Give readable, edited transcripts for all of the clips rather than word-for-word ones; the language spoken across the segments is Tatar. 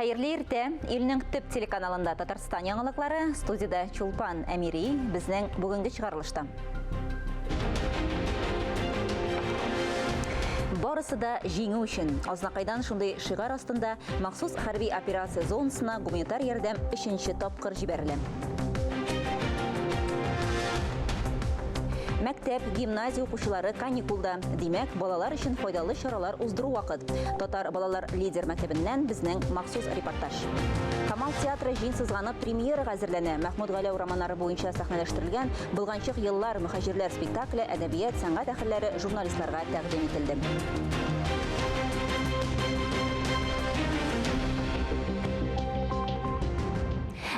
Хайырлы иртә, илнең төп телеканалында Татарстан яңалыклары, студияда Чулпан Әмири, безнең бүгенге чыгарылышта. Барысы да җиңү өчен. Азнакайдан шундый шигар астында махсус хәрби операция зонасына гуманитар ярдәм 3нче тапкыр җибәрелә. Мәктәп, гимназия укучылары каникулда. Димәк, балалар өчен файдалы чаралар уздыру вакыт. Татар балалар лидер мәктәбеннән безнең махсус репортаж. Камал театры җин сызганып премьерага әзерләнә. Мәхмүд Галәү романнары буенча сәхнәләштерелгән «Булганчык еллар» мөхаҗирләр спектакле әдәбият, сәнгать әһелләре журналистларга тәкъдим ителде.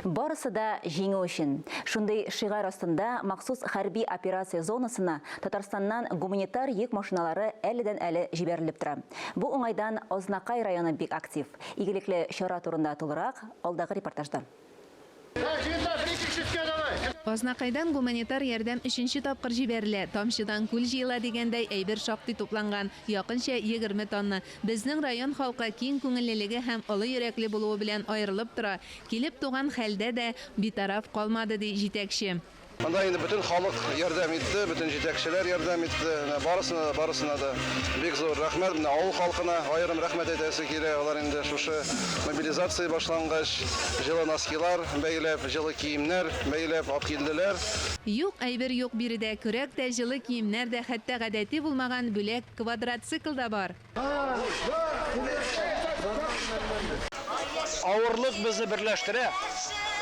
Барысы да җиңү өчен. Шундый шигар астында махсус хәрби операция зонасына Татарстаннан гуманитар йөк машиналары әледән-әле җибәрелеп тора. Бу уңайдан Азнакай районы бик актив. Игелекле чара турында тулырак алдагы репортажда. Азнакайдан гуманитар ярдәм 3нче тапкыр җибәрелә. Тамчыдан күл җыела дигәндәй әйбер шактый тупланган. Якынча 20 тонна. Безнең район халкы киң күңеллелеге һәм олы йөрәкле булуы белән аерылып тора. Килеп туган хәлдә дә битараф калмады ди җитәкче. Анда инде бөтен халык ярдәм итте, бөтен җитәкчеләр ярдәм итте. Барысына да бик зур рәхмәт. Менә авыл халкына аерым рәхмәт әйтәсе кирәк. Алар инде шушы мобилизация башлангач, җылы носкилар бәйләп, җылы киемнәр бәйләп алып килделәр. Юк әйбер юк биредә көрәк тә җылы киемнәр дә хәтта гадәти булмаган бүләк квадроцикл да бар. Авырлык безне берләштерә.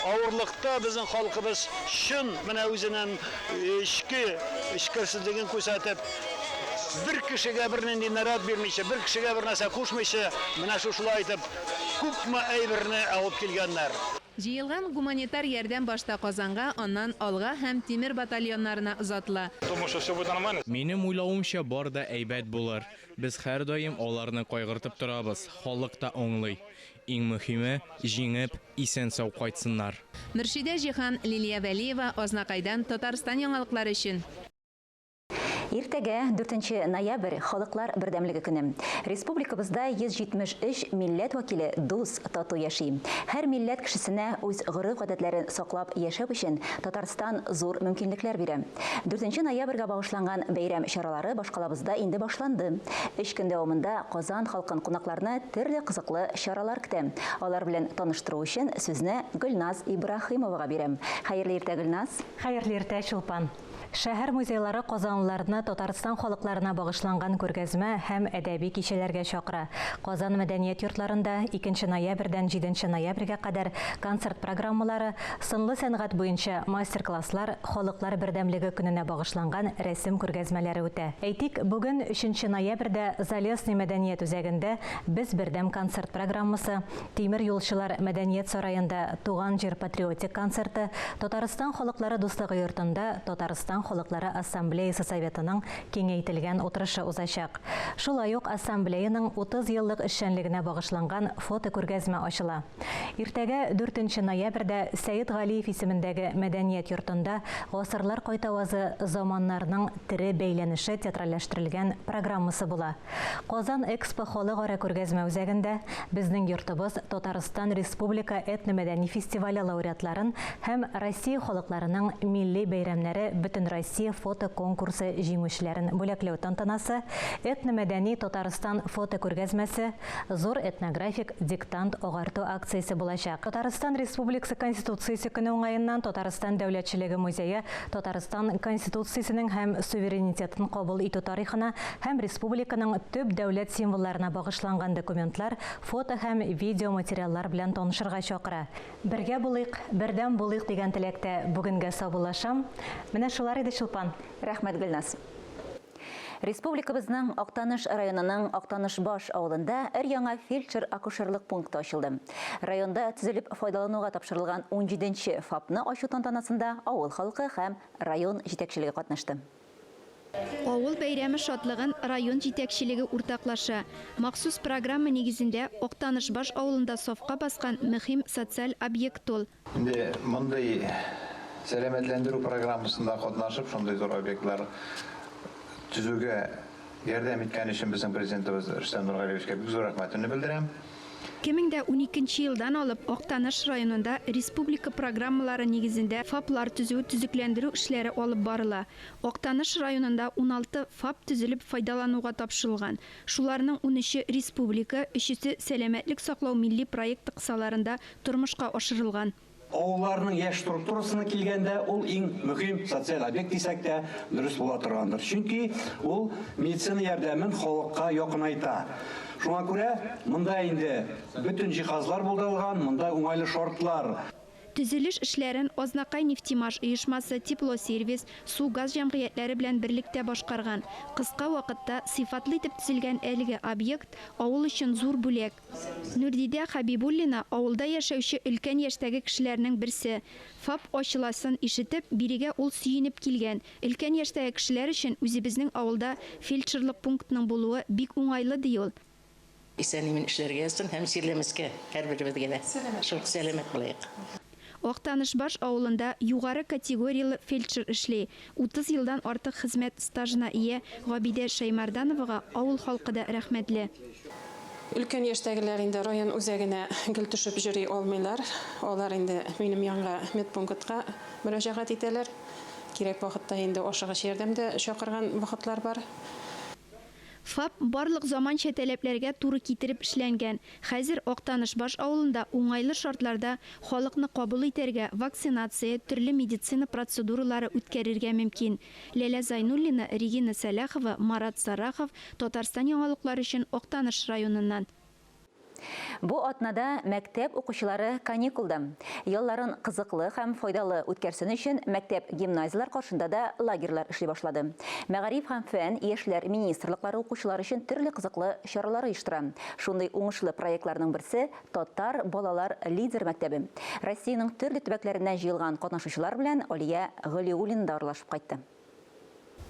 Авырлыкта безнең халкыбыз шын менә үзенең эчкерсезлеген күрсәтеп, бер кешегә бер нинди нарат бирмичә, бер кешегә бер нәрсә кушмыйча, менә шушылай итеп күпме әйберне алып килгәннәр. Җыелган гуманитар ярдәм башта Казанга, аннан Алга һәм Тимер батальоннарына озатыла. Минем уйлавымча бар да әйбәт булыр. Без һәр даим аларны кайгыртып торабыз. Халык та аңлый. Иң мөһиме җиңеп, исән-сау кайтсыннар. Мөршидә Җихан, Лилия Вәлиева, Азнакайдан, Татарстан яңалыклары өчен. Иртәгә 4 ноябрь халыклар бердәмлеге көне. Республикабызда 173 милләт вәкиле дус, тату яши. Һәр милләт кешесенә үз гореф-гадәтләрен саклап яшәү өчен Татарстан зур мөмкинлекләр бирә. 4 ноябрьгә багышланган бәйрәм чаралары башкалабызда инде башланды. 3 көн дәвамында Казан халкын кунакларны төрле кызыклы чаралар көтә. Алар белән таныштыру өчен сүзне Гөлназ Ибраһимовага бирәм. Хәерле иртә, Гөлназ. Хәерле иртә, Чулпан. Шәһәр музейлары Казанлыларны Татарстан халыкларына багышланган күргәзмә һәм әдәби кичәләргә чакыра. Казан мәдәният йортларында 2 ноябрьдән 7 ноябрьгә кадәр концерт программалары, сынлы сәнгать буенча мастер-класслар, халыклар бердәмлеге көненә багышланган рәсем күргәзмәләре үтә. Әйтик, бүген 3 ноябрьдә Залесный мәдәният үзәгендә без бердәм концерт программасы, Тимер юлчылар мәдәният сараенда Туган җир патриотик концерты, Татарстан халыклары дуслыгы йортында Татарстан халыклары ассамблеясы советының киңәйтелгән утырышы узачак. Шулай ук ассамблеяның 30 еллык эшчәнлегенә багышланган фото күргәзмә ачыла. Иртәгә 4 ноябрьдә Сәйит Галиев исемендәге мәдәният йортында гасырлар кайтавазы заманнарның тере бәйләнеше театральләштерелгән программасы була. Казан Экспо халыкара күргәзмә үзәгендә безнең йортыбыз Татарстан Республика этно-мәдәни фестивале лауреатларын һәм Россия халыкларының милли бәйрәмнәре бөтен Россия фото конкурсы җиңүчеләрен бүләкләү тантанасы, этно-мәдәни Татарстан фото күргәзмәсе, зур этнографик диктант агарту акциясе булачак. Татарстан Республикасы Конституциясе көне уңаеннан Татарстан дәүләтчелеге музее Татарстан Конституциясенең һәм суверенитетын кабул итү тарихына һәм республиканың төп дәүләт символларына багышланган документлар, фото һәм видео материаллар белән танышырга чакыра. Бергә булыйк, бердәм булыйк дигән теләктә бүгенгә саубуллашам. Менә шулар иде, Чулпан. Рәхмәт, Гөлназ. Республикабызның Актаныш районының Актаныш-Баш авылында яңа фельдшер-акушерлык пункты ачылды. Районда төзелеп файдалануга тапшырылган 17нче ФАПны ачу тантанасында авыл халкы һәм район җитәкчелеге катнашты. Авыл бәйрәме шатлыгын район җитәкчелеге уртаклаша. Махсус программа нигезендә Актаныш-Баш авылында сафка баскан мөһим социаль объект ул. Инде мондай сәламәтләндерү программасында катнашып, шундый зур объектлар төзүгә ярдәм иткән өчен безнең президентыбыз Рөстәм Нургалиевичкә бик зур рәхмәтне белдерәм. 2012 елдан алып Октаныш районында республика программалары негізінде ФАПлар түзүү, түзүклендирүү эшләре алып барыла. Октаныш районында 16 ФАП түзүлүп файдаланууга тапшырылган. Шуларның 13-і республика, 3-сі сәламәтлек саклау милли проекты кысаларында тормышка ашырылган. Авылларның яш структурасына килгәндә, ул иң мөһим социаль объект дисәк тә дөрес була торгандыр. Чөнки ул медицина ярдәмен халыкка якынайта. Шуңа күрә монда инде бөтен җиһазлар булдырылган, монда уңайлы шартлар. Төзелеш эшләрен Ознакай нефтемаш оешмасы, теплосервис, су-газ җәмгыятьләре белән берлектә башкарган. Кыска вакытта сыйфатлы итеп төзелгән әлеге объект авыл өчен зур бүләк. Нурдидә Хабибуллина авылда яшәүче өлкән яшьтәге кешеләрнең берсе. ФАП ачыласын ишетеп, бирегә ул сөенеп килгән. Өлкән яшьтәге кешеләр өчен үзебезнең авылда фельдшерлык пунктның булуы бик уңайлы ди ул. Исән-имин эшләргә язсын һәм сирләмәскә һәрберебезгә дә. Шул сәламәт булайык. Октанышбаш авылында югары категориялы фельдшер эшли. 30 елдан артык хезмәт стажына ия Габидә Шәймардановага авыл халкы да рәхмәтле. Өлкән яшьтәгеләр инде район үзәгенә гел төшеп йөри алмыйлар. Алар инде минем янга медпунктка мөрәҗәгать итәләр. Кирәк вакытта инде ашыгыч ярдәмдә чакырган вакытлар бар. ФАП барлык заманча таләпләргә туры китереп эшләнгән. Хәзер Октанышбаш авылында уңайлы шартларда халыкны кабул итәргә, вакцинация, төрле медицина процедуралары үткәрергә мөмкин. Ләлә Зайнуллина, Регина Сәләхова, Марат Сарахов, Татарстан яңалыклары өчен Октаныш районыннан. Бу атнада мәктәп укучылары каникулда. Ялларын кызыклы һәм файдалы үткәрсен өчен мәктәп гимназиялар каршында да лагерьлар эшли башлады. Мәгариф һәм фән, яшьләр министрлыклары укучылар өчен төрле кызыклы чаралар оештыра. Шундый уңышлы проектларның берсе Татар балалар лидер мәктәбе. Россиянең төрле төбәкләреннән җыелган катнашучылар белән Алия Галиуллина да аралашып кайтты.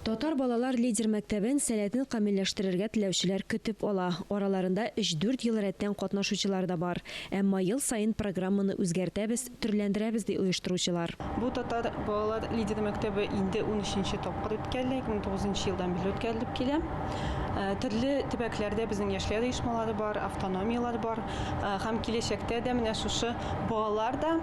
Татар балалар лидер мәктәбен сәләтен камилләштерергә теләүчеләр көтеп ала. Араларында 3-4 ел рәттән катнашучылар да бар. Әмма ел сайын программаны үзгәртәбез, төрләндерәбез ди оештыручылар. Бу Татар балалар лидер мәктәбе инде 13-нче тапкыр үткәрелә, 2009 елдан бирле үткәрелеп килә. Төрле төбәкләрдә безнең яшьләр оешмалары бар, автономиялар бар. Һәм киләчәктә дә менә шушы балалар да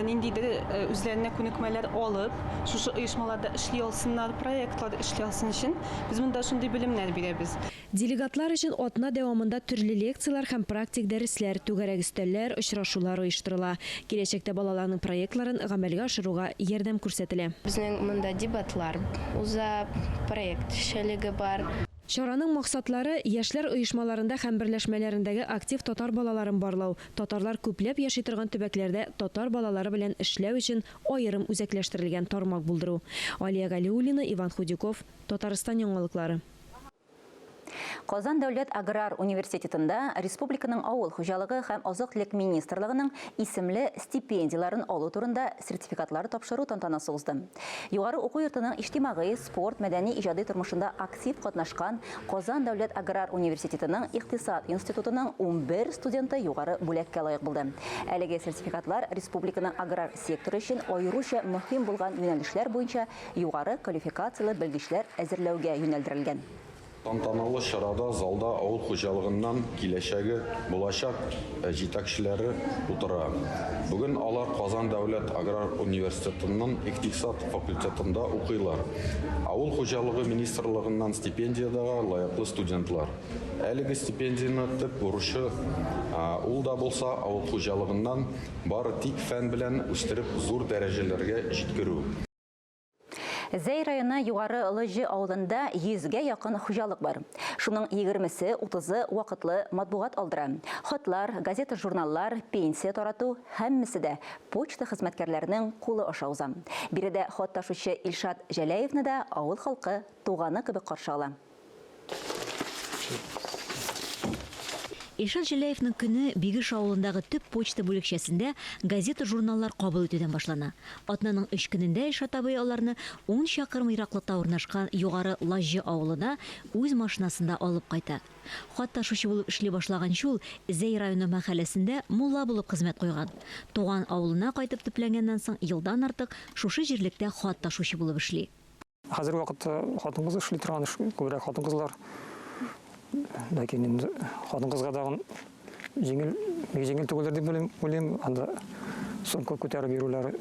ниндидер үзләренә күнекмәләр алып, шушы оешмаларда эшли алсыннар, проектлар эшли алсын өчен без монда шундый белемнәр бирәбез. Делегатлар өчен атна дәвамында төрле лекциялар һәм практик дәресләр, түгәрәк өстәлләр, очрашулар оештырыла. Киләчәктә балаларның проектларын гамәлгә ашыруга ярдәм күрсәтелә. Безнең монда дебатлар, уза проект шәлеге бар. Чараның максатлары яшьләр оешмаларында һәм берләшмәләрендәге актив татар балаларын барлау. Татарлар күпләп яши торган төбәкләрдә татар балалары белән эшләү өчен аерым үзәкләштерелгән тармак булдыру. Алия Галиуллина, Иван Худяков, Татарстан яңалыклары. Казан дәүләт аграр университетында республиканың авыл хуҗалыгы һәм азык-төлек министрлыгының исемле стипендияларын алу турында сертификатлар тапшыру тантанасы узды. Югары уку йортының иҗтимагый, спорт, мәдәни иҗади тормышында актив катнашкан Казан дәүләт аграр университетының икътисад институтының 11 студенты югары бүләккә лаек булды. Әлеге сертификатлар республиканың аграр секторы өчен аеруча мөһим булган юнәлешләр буенча югары квалификациялы белгечләр әзерләүгә юнәлдерелгән. Тантаналы чарада залда авыл хуҗалыгыннан киләчәге булачак җитәкчеләре утыра. Бүген алар Казан дәүләт аграр университетының икътисад факультетында укыйлар. Авыл хуҗалыгы министрлыгыннан стипендиядага лаеклы студентлар. Әлеге стипендияны төп бурычы ул да булса авыл хуҗалыгыннан бары тик фән белән үстереп зур дәрәҗәләргә җиткерү. Зәй районы югары Лыжы авылында 100-гә якын хуҗалык бар. Шуның 20-се, 30-ы вакытлы матбугат алдыра. Хатлар, газета, журналлар, пенсия тарату һәммәсе дә почта хезмәткәрләренең кулы аша уза. Биредә хат ташучы Илшат Җәләевне да авыл халкы туганы кебек каршы ала. Илшат Җәләевнең көне Бигеш авылындагы төп почта бүлекчәсендә газета, журналлар кабул итүдән башлана. Атнаның 3 көнендә Илшат абый аларны 10 чакрым ераклыкта урнашкан югары Лаҗы авылына үз машинасында алып кайта. Хат ташучы булып эшли башлаган шул Зәй районы мәхәлләсендә мулла булып хезмәт куйган. Туган авылына кайтып төпләнгәннән соң елдан артык шушы җирлектә хат ташучы булып эшли. Хәзер вакытта хатын-кыз эшли торган, күбрәк хатын-кызлар. Ләкин инде хатын-кызга дагы жеңіл түгелер деп ойлаймын, анда сумка көтеріп берулері.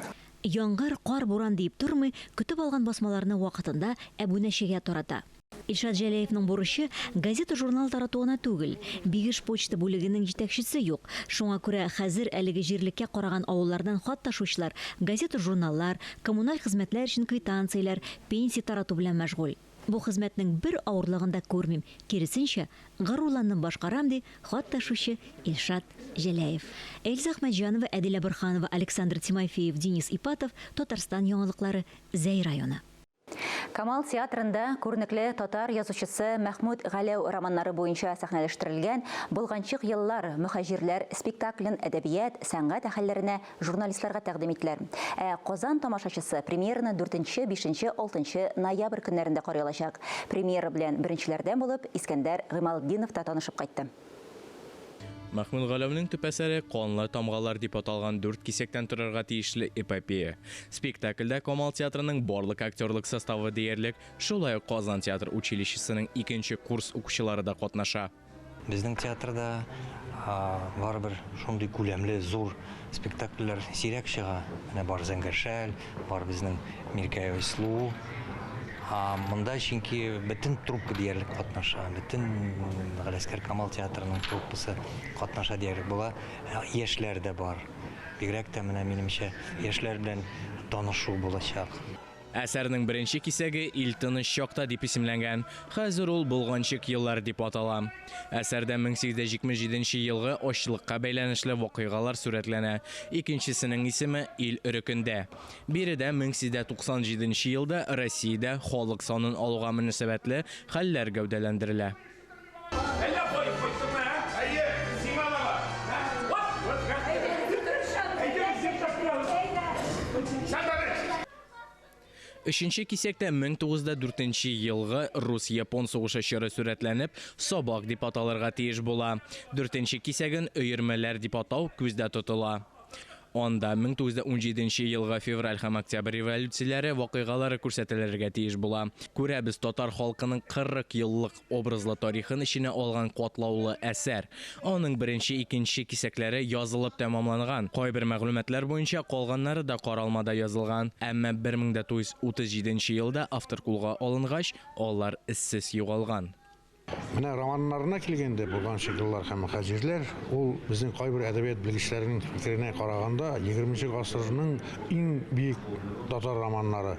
Яңгыр, қар, буран дейіп тұрмай, күтіп алған басмаларыны вақытында әбунәшеге тарата. Илшат Жәләевнең бурычы газета журнал таратуына түгел. Бигеш почта бүлегенең җитәкчесе юк. Шуңа күрә хәзер әлеге җирлеккә караган авыллардан хат ташучылар, газета журналлар, коммуналь хезмәтләр өчен квитанциялар, пенсия тарату белән мәшгуль. Бу хезмәтнең бер авырлыгын да күрмим. Киресенчә, горурланып башкарам ди хат ташучы Илшат Жәләев. Эльза Ахмәтҗанова, Әдилә Борханова, Александр Тимофеев, Денис Ипатов, Татарстан яңалыклары, Зәй районы. Камал театрында күренекле татар язучысы Мәхмүд Галәү романнары буенча сәхнәләштерелгән «Булганчык еллар» мөхаҗирләр спектаклен әдәбият, сәнгать әһелләренә, журналистларга тәкъдим иттеләр. Казан тамашачысы премьераны 4, 5, 6 ноябрь көннәрендә карый алачак. Премьера белән беренчеләрдән булып Искәндәр Гыймалдинов та танышып кайтты. Мәхмүд Галәүнең төп әсәре «Канлы тамгалар» дип аталган 4 кисәктән торырга тиешле эпопея. Спектакльдә Камал театрының барлык актерлык составы диярлек, шулай ук Казан театр училищесының 2нче курс укучылары да катнаша. Безнең театрда барыбер шундый күләмле зур спектакльләр сирәк чыга. Менә бар Зәңгәршәл, бар безнең Миркәй Айслу. Монда чөнки бөтен труппа диярлек катнаша, бөтен Галәскәр Камал театрының труппасы катнаша диярлек була. Яшьләр дә бар. Бигрәк тә менә минемчә яшьләр белән танышу булачак. Әсәрнең беренче кисәге «Ил тыныч чакта» дип исемләнгән. Хәзер ул «Булганчык еллар» дип атала. Әсәрдә 1877 елгы ачлыкка бәйләнешле вакыйгалар сурәтләнә. Икенчесенең исеме «Ил өрекендә». Биредә 1897 елда Россиядә халык санын алуга мөнәсәбәтле хәлләр гәүдәләндерелә. Өченче кисәктә 1904 елгы Рус-Япон сугышы чоры сурәтләнеп, Собак дип аталырга тиеш була. 4нче кисәген өермәләр дип атау күздә тотыла. Анда 1917 елгы февраль һәм октябрь революцияләре вакыйгалары күрсәтелергә тиеш була. Күрәбез татар халкының 40 еллык образлы тарихын içine алган катлаулы әсәр. Аның беренче, икенче кисәкләре язылып тәмамланган. Кайбер мәгълүматлар буенча калганнары да каралмада язылган. Әмма 1937 елда автор кулга алынгач, алар иссез югалган. Менә романнарына килгәндә булганчык еллар һәм мөхаҗирләр, ул безнең кайбер әдәбият белгечләренең фикеренә караганда 20нче гасырның иң бийек татар романнары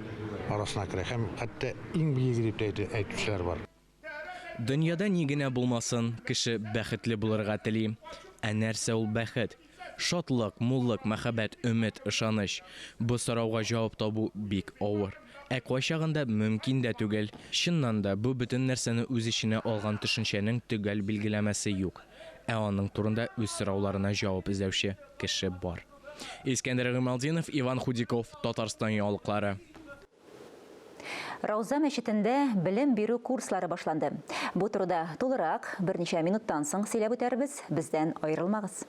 арасына керә һәм хәтта иң биеге дип әйтүчеләр бар. Дөньяда ни генә булмасын, кеше бәхетле булырга тели. Ә нәрсә ул бәхет? Шатлык, муллык, мәхәббәт, өмет, ышаныч. Бу сорауга җавап табу бик авыр. Ә кайчагында мөмкин дә түгел. Чыннан да бу бөтен нәрсәне үз иченә алган төшенчәнең төгәл билгеләмәсе юк. Ә аның турында үз сорауларына җавап эзләүче кеше бар. Искәндәр Гыймалдинов, Иван Худиков, Татарстан яңалыклары. Рауза мәчетендә белем бирү курслары башланды. Бу турыда тулырак берничә минуттан соң сөйләп үтәрбез, бездән аерылмагыз.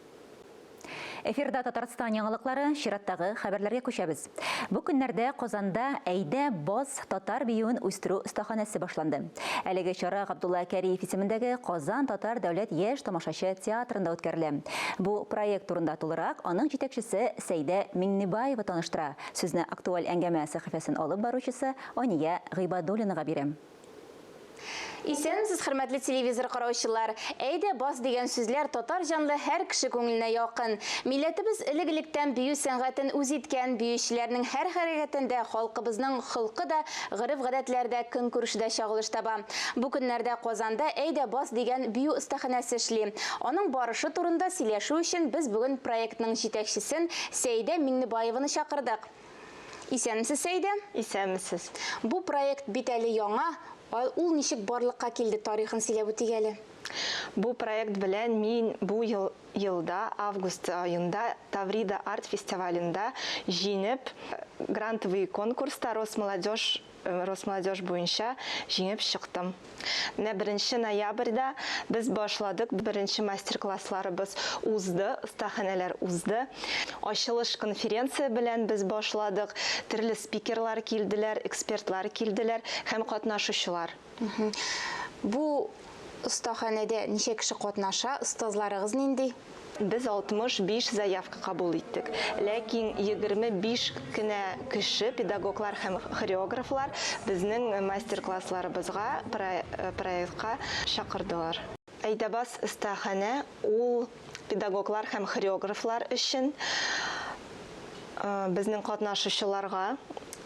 Эфирда Татарстан яңалыклары, чираттагы хәбәрләргә күчәбез. Бу көннәрдә Казанда әйдә боз татар биюен үстерү остаханәсе башланды. Әлеге чара Габдулла Кәриев исемендәге Казан татар дәүләт яшь тамашачы театрында үткәрелә. Бу проект турында тулырак аның җитәкчесе Сәйдә Миңнебаева таныштыра. Сүзне актуаль әңгәмә сәхифәсен алып баручысы Ания Гыйбадуллинага бирәм. Исәнсез, хөрмәтле телевизор караучылар, әйдә бас дигән сүзләр татар җанлы һәр кеше күңеленә якын. Милләтебез элек-электән бию сәнгатен үз иткән, биючеләрнең һәр хәрәкәтендә халкыбызның холкы да, гырыф-гадәтләрдә көнкүрештә чагылыш таба. Бу көннәрдә Казанда әйдә бас дигән бию остаханәсе эшли. Аның барышы турында сөйләшү өчен без бүген проектның җитәкчесен Сәйдә Миңнебаеваны чакырдык. Исәнмесез, Сәйдә? Исәнмесез. Бу проект бит әле яңа. Ул ничек барлыкка килде, тарихын сөйләп үтик әле. Бу проект белән мин бу елда, август айында Таврида арт фестивалендә җиңеп грантовый конкурста Росмолодежь буенча җиңеп чыктым. Менә 1 ноябрьдә без башладык, беренче мастер-классларыбыз узды, остаханәләр узды. Ачылыш конференция белән без башладык. Төрле спикерлар килделәр, экспертлар килделәр һәм катнашучылар. Бу остаханәдә ничә кеше катнаша, остазларыгыз нинди? Біз 65 заявка кабул иттек. Ләкин 25 кенә кеше, педагоглар һәм хореографлар безнең мастер-классларыбызга, проектка чакырдылар. Әйдәбас остаханә ул педагоглар һәм хореографлар өчен безнең катнашучыларга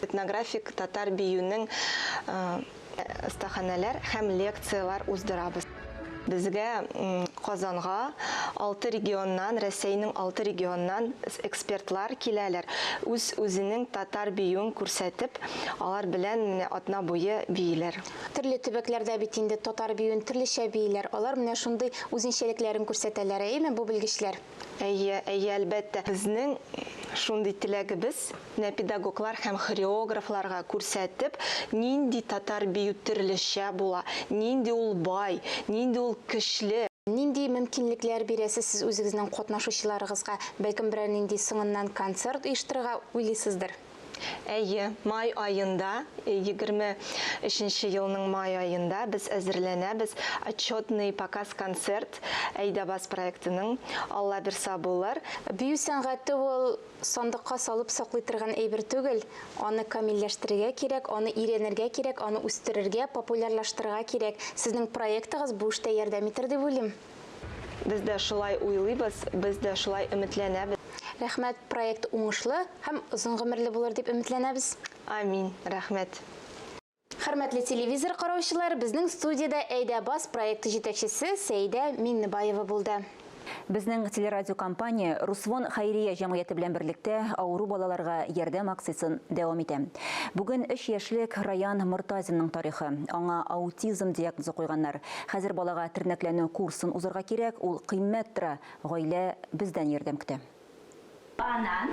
этнографик татар биюнең остаханәләр һәм лекциялар уздырабыз. Безгә Казанга 6 регионнан, Россиянең 6 регионнан экспертлар киләләр. Үзенең татар биюен күрсәтеп, алар белән менә атна буе бийләр. Төрле төбәкләрдә бит инде татар биюен төрлечә бийләр. Алар менә шундый үзенчәлекләрен күрсәтәләр, әйме бу белгечләр? Әйе, әлбәттә. Безнең шундый теләгебез, менә педагоглар һәм хореографларга күрсәтеп, нинди татар бию төрлечә була, нинди ул бай, нинди ул көчле. Нинди мөмкинлекләр бирәсез сез үзегезнең катнашучыларыгызга? Бәлкем берәр нинди соңыннан концерт оештырырга уйлыйсыздыр? Әйе, май айында, 23 елның май айында біз әзірләнәбез отчетный показ концерт Әйдәбас проектының Алла бирса булыр. Бию сәнгате ул сандыкка салып саклый торган әйбер түгел. Аны камилләштерергә кирәк, аны өйрәнергә кирәк, аны үстерергә, популярлаштырырга кирәк. Сезнең проектыгыз бу эштә ярдәм итер дип уйлыйм. Без дә шулай уйлыйбыз, без дә шулай өметләнәбез. Рәхмәт, проект уңышлы һәм озын гомерле булыр дип өметләнәбез. Амин, рәхмәт. Хөрмәтле телевизор караучылар, безнең студияда Әйдәбас проекты җитәкчесе Сәйдә Миннебаева булды. Безнең телерадио компания Русвон Хәйрия җәмгыяте белән берлектә авыру балаларга ярдәм акциясын дәвам итә. Бүген 3 яшьлек Раян Мортазинның тарихы. Аңа аутизм диагнозы куйганнар. Хәзер балага тернәкләнү курсын узырга кирәк. Ул кыйммәт тора. Гаилә бездән ярдәм көтә. Банан.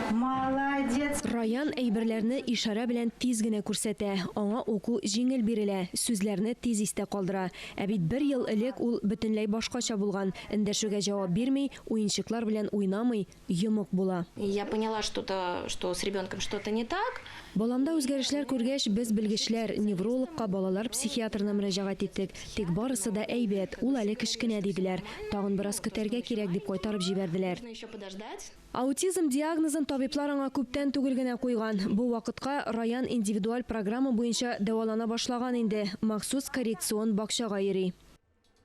Молодец. Раян әйберләрне ишара белән тиз генә күрсәтә. Аңа уку җиңел бирелә, сүзләрне тиз истә калдыра. Ә бит 1 ел элек ул бөтенләй башкача булган. Эндәшүгә җавап бирми, уенчыклар белән уйнамый, йомык була. Я поняла, что с ребенком что-то не так. Баламда үзгәрешләр күргәч, без белгечләр неврологка, балалар психиатрына мөрәҗәгать иттек. Тик барысы да әйбәт, ул әле кечкенә диделәр. Тагын бераз көтәргә кирәк дип кайтарып җибәрделәр. Аутизм диагнозын табиблар аңа күптән түгел генә куйган. Бу вакытка Раян индивидуаль программа буенча дәвалана башлаган инде. Махсус коррекцион бакчага йөри.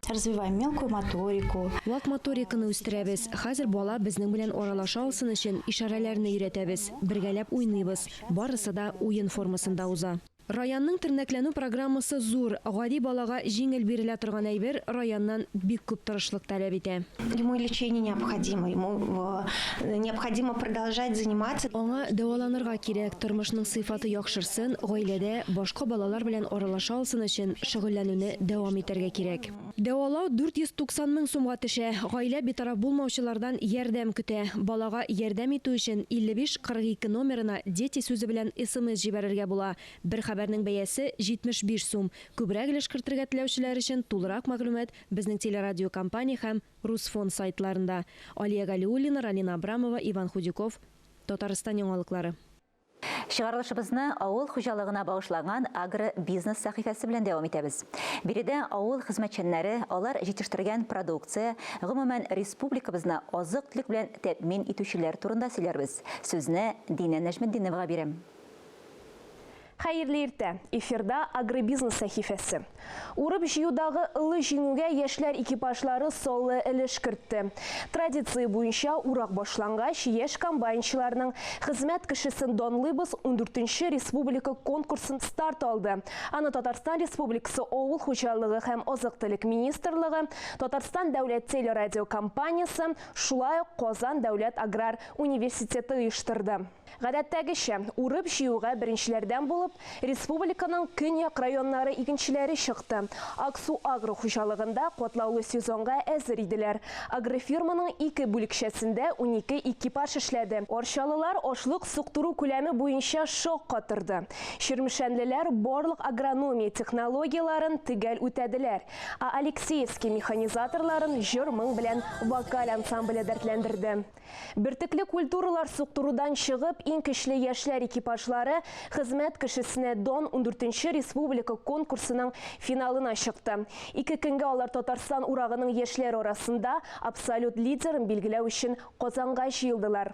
Развиваем мелкую моторику. Вак моториканы үстерәбез. Хәзер бала безнең белән аралаша алсын өчен ишарәләрне өйрәтәбез. Бергәләп уйныйбыз. Барысы да уен формасында уза. Раянның тернәкләнү программасы зур. Гади балага җиңел бирелә торган әйбер Раяннан бик күп тырышлык таләп итә. Ему лечение необходимо, ему необходимо продолжать заниматься. Аңа дәваланырга кирәк, тормышның сыйфаты яхшырсын, гаиләдә башка балалар белән аралаша алсын өчен шөгыльләнүне дәвам итәргә кирәк. Дәвалау 490 мең сумга төшә. Гаилә битараф булмаучылардан ярдәм көтә. Балага ярдәм итү өчен 5542 номерына дети сүзе белән SMS җибәрергә була. Бер хәбәрнең бәясе 75 сум. Күбрәк өлеш кертергә теләүчеләр өчен тулырак мәгълүмат безнең телерадио компания һәм Русфон сайтларында. Алия Галиуллина, Ралина Абрамова, Иван Худяков, Татарстан яңалыклары. Чыгарылышыбызны авыл хуҗалыгына багышланган агробизнес сәхифәсе белән дәвам итәбез. Биредә авыл хезмәтчәннәре, алар җитештергән продукция, гомумән республикабызны азык-төлек белән тәэмин итүчеләр турында сөйләрбез. Сүзне Динә Нәҗметдиновага бирәм. Хәерле иртә. Эфирда агробизнес сәхифәсе. Урып җыюдагы ылы җиңүгә яшьләр экипажлары солы өлеш кертте. Традиция буенча урак башлангач, яшь комбайнчыларның хезмәт кешесен данлыйбыз 14-нче республика конкурсын старт алды. Аны Татарстан Республикасы авыл хуҗалыгы һәм азык-төлек министрлыгы, Татарстан дәүләт телерадиокомпаниясе, шулай ук Казан дәүләт аграр университеты оештырды. Гадәттәгечә, урып җыюга беренчеләрдән булып, республиканың көньяк районнары икенчеләре чыкты. Аксу агро хуҗалыгында катлаулы сезонга әзер иделәр. Агрофирманың 2 бүлекчәсендә 12 экипаж эшләде. Арчалылар ашлык суктыру күләме буенча шок катырды. Ширмешәнлеләр барлык агрономия технологияларын төгәл үтәделәр. Алексеевский механизаторларын җыр-моң белән вокаль ансамбле дәртләндерде. Бертекле культуралар суктырудан чыгып, иң көчле яшьләр экипажлары хезмәт кешесе кешесіне дон 14-ші республика конкурсының финалына шықты. 2 күнге алар Татарстан урағының ешлер арасында абсолют лидерін белгілеу үшін Қозанға жиылдылар.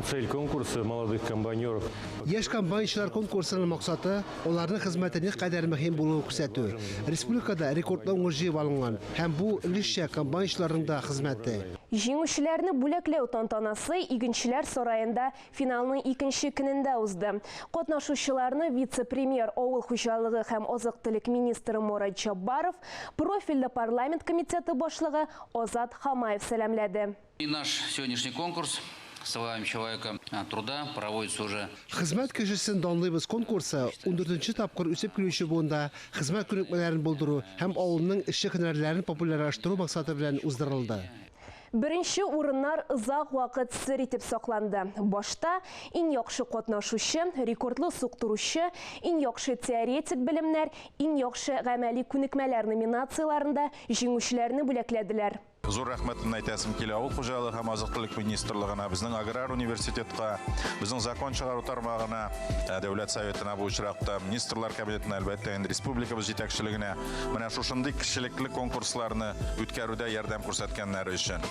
Цель конкурса молодых комбайнеров. Яш комбайнчылар конкурсының мақсаты оларның хезмәтенә кадәр мөһим булуын күрсәтү. Республикада рекордлы уңыш җыеп алынган һәм бу өлешчә комбайнчыларның да хезмәте. Җиңүчеләрне бүләкләү тантанасы игенчеләр сараенда финалның 2нче көнендә узды. Катнашучыларны вице-премьер авыл хуҗалыгы һәм азык-төлек министры Мурат Джаббаров, профильле парламент комитеты башлыгы Озат Хамаев сәламләде. И наш сегодняшний конкурс «Славим человека труда» проводится уже. Хезмәт кешесен данлыйбыз конкурсы 14-нче тапкыр үсеп килүче буында хезмәт күнекмәләрен булдыру һәм авылның эшче һөнәрләрен популярлаштыру максаты белән уздырылды. Беренче урыннар озак вакыт сер итеп сакланды. Башта иң яхшы катнашучы, рекордлы суктыручы, иң яхшы теоретик белемнәр, иң яхшы гамәли күнекмәләр номинацияларында җиңүчеләрне бүләкләделәр. Зур рәхмәтен әйтәсем килә авыл хуҗалыгы һәм азык-төлек министрлыгына, безнең аграр университетка, безнең закон чыгару тармагына, дәүләт советына бу очракта, министрлар кабинетына, әлбәттә, республикабыз җитәкчелегенә менә шушындый кешелекле конкурсларны үткәрүдә ярдәм күрсәткәннәре өчен.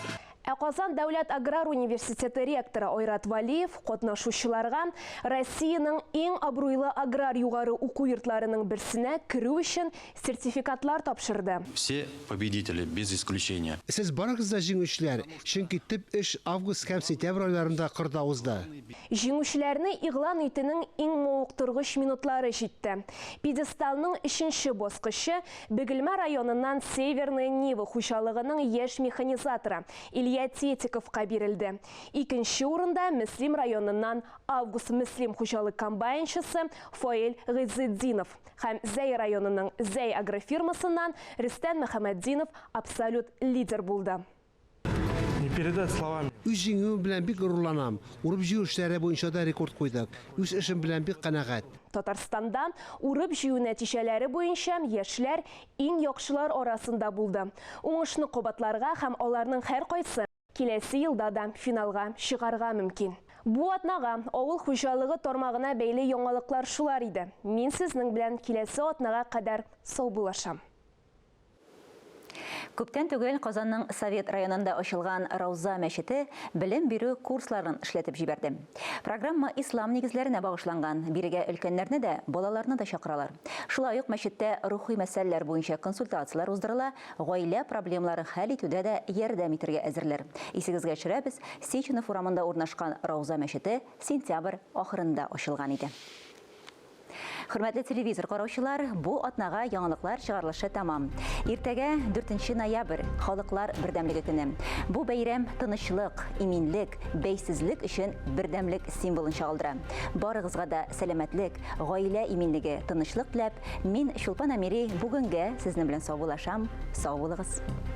Казан дәүләт аграр университеты ректоры Ойрат Валиев катнашучыларга Россиянең иң абруйлы аграр югары уку йортларының берсенә керү өчен сертификатлар тапшырды. Все победители без исключения. Сез барыгыз да җиңүчеләр, чөнки төп эш август һәм сентябрь айларында кырда узды. Җиңүчеләрне игълан итүнең иң мавыктыргыч минутлары җитте. Пьедесталның 3нче баскычы Бөгелмә районыннан Северная Нива хуҗалыгының яшь механизаторы Илья Тетиковка бирелде. 2нче урында Мөслим районыннан Август Мөслим хуҗалык комбайнчысы Фаил Гыйзетдинов һәм Зәй районының Зәй агрофирмасыннан Рөстәм Мөхәммәддинов абсолют лидер булды. Не передать словами. Үз җиңүем белән бик горурланам. Урып җыю эшләре буенча да рекорд куйдык. Үз эшем белән бик канәгать. Татарстанда урып җыю нәтиҗәләре буенча яшьләр иң яхшылар арасында булды. Уңышны кабатларга һәм аларның һәр кайсы киләсе елда да финалга чыгарга мөмкин. Бу атнага авыл хуҗалыгы тармагына бәйле яңалыклар шулар иде. Мин сезнең белән киләсе атнага кадәр сау булашам. Күптән түгел Казанның Совет районында ачылган Рауза мәчете белем бирү курсларын эшләтеп җибәрде. Программа ислам нигезләренә багышланган. Бирегә өлкәннәрне дә, балаларны да чакыралар. Шулай ук мәчеттә рухи мәсьәләләр буенча консультациялар уздырыла, гаилә проблемаларын хәл итүдә дә ярдәм итәргә әзерләр. Исегезгә төшерәбез, Сеченов урамында урнашкан Рауза мәчете сентябрь ахырында ачылган иде. Хөрмәтле телевизор караучылар, бу атнага яңалыклар чыгарылышы тамам. Иртәгә 4 ноябрь халыклар бердәмлеге көне. Бу бәйрәм тынычлык, иминлек, бәйсезлек өчен бердәмлек символын чагылдыра. Барыгызга да сәламәтлек, гаилә иминлеге, тынычлык теләп, мин Чулпан Амири бүгенгә сезнең белән сау булашам. Сау булыгыз.